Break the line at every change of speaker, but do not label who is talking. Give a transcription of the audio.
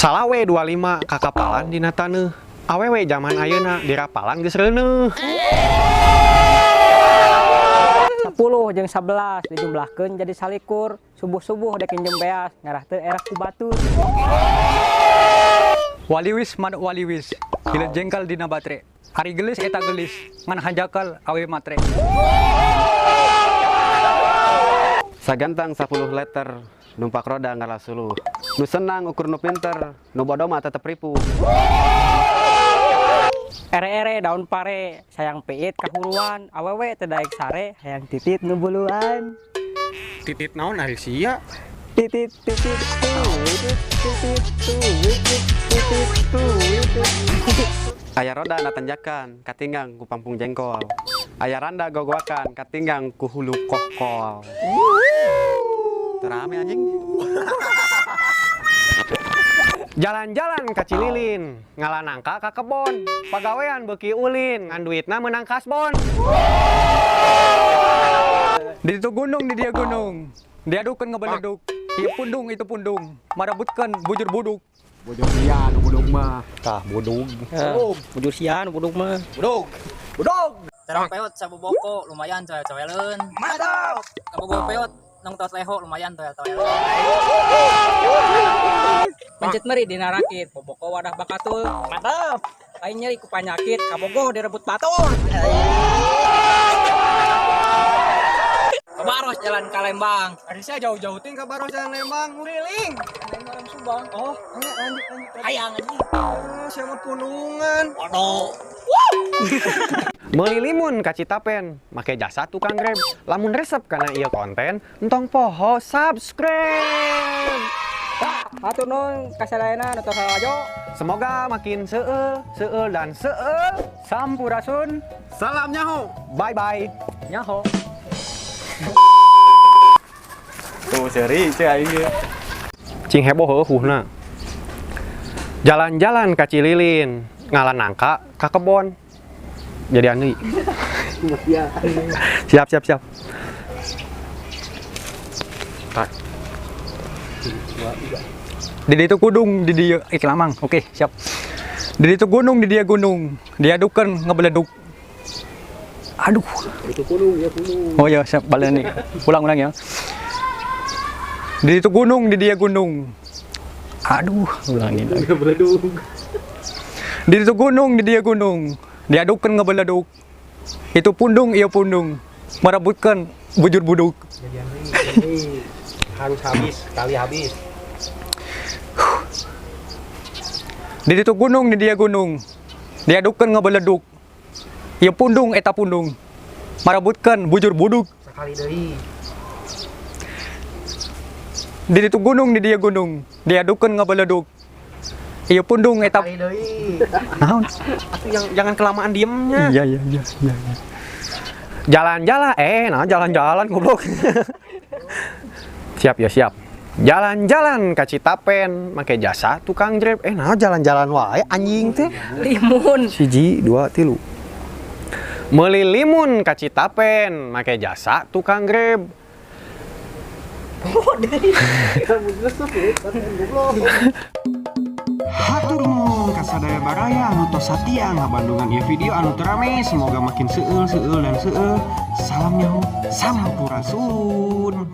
Salawe 25 kakapalan dina taneuh. Awewe zaman ayeuna dirapalan geus reuneuh.
10 jeung 11 dijumlahkeun jadi salikur. Subuh-subuh dek injem beas ngarah teu erak ku batur.
Waliwis manuk waliwis, gilet jengkal dina batre. Ari gelis eta gelis, ngan hanjakal awe matre.
Sagantang 10 liter, numpak roda ngalah suluh. Nu senang ukur nu pinter, nu bodoh mah tetep ripuh.
Ere-ere daun pare, sayang peit kahuruan. Awewe teu daek sare, hayang titit nu buluan.
Titit naon ari sia?
Titit titit
Aya roda na tanjakan, katinggang ku pampung jengkol. Aya randa gogoakan, katinggang ku hulu kokol. Terame anjing.
Jalan-jalan ka Cililin, ngalanangka ka kebon. Pagawean beuki ulin, ngan duitna meunang kasbon.
Di itu gunung, di dia gunung. Diadukeun ngebeleduk. Ieu pundung itu pundung. Marabutkeun bujur buduk.
Bujur sia nu budug mah. Tah budug.
Bujur sia nu budug mah.
Budug. Budug.
Terang peot sabuboko lumayan coel-coeleun. Mantap. Kabogo peot nong tos leho lumayan coel-coeleun. Pencet meri dina rakit, boboko wadah bakatul. Mantap. Lain nyeri ku panyakit, kabogo direbut batur. Kabaros jalan ka Lembang.
Ari sia jauh-jauh ting ka Baros jalan Lembang nguriling.
Lembang Subang.
Oh, lanjut.
Hayang anjing.
Siapa punungan?
Waduh.
Meuli limun ka Citapen, make jasa tukang Grab. Lamun resep kana ieu konten, entong poho subscribe.
Hatur nuhun kasadayana nu tos salajo.
Semoga makin seueul dan seueul.
Sampurasun.
Salam nyaho. Bye bye.
Nyaho.
Tuh seri cek aing ge.
Cing heboh heuhna. Jalan-jalan ka Cililin, ngalanangka ka kebon. Jadi anu. Siap. Tak.
Di itu kudung, di dia iklamang. Oke, siap. Di itu gunung, di dia gunung. Diadukeun ngebeleduk. Aduh.
Itu gunung ya gunung.
Oh ya, siap balik nih. Ulang ya. Di itu gunung, di dia gunung. Aduh, ulangin. Di itu gunung, di dia gunung. Diadukeun ngebeleduk. Itu pundung, iya pundung. Marabutkeun bujur buduk.
Ini harus habis, kali habis.
Di itu gunung, di dia gunung. Diadukeun ngebeleduk. Iya pundung, eta pundung. Marabutkeun bujur buduk.
Sekali deui.
Di itu gunung, di dia gunung. Diadukeun ngebeleduk. Iya pundung, eta.
Sekali deui.
Naon?
Jangan kelamaan diemnya.
Iya.
Jalan-jalan, jalan-jalan goblok. Siap. Jalan-jalan ka Citapen, make jasa tukang Grab. Jalan-jalan wae anjing teh.
Limun.
1 2 3. Meuli limun ka Citapen, make jasa tukang Grab. Hatur nuhun ka sadaya baraya anu tos satia ngabandungan ieu video anu teu rame. Semoga makin seueul dan seueul. Salam nyaho, sampurasun.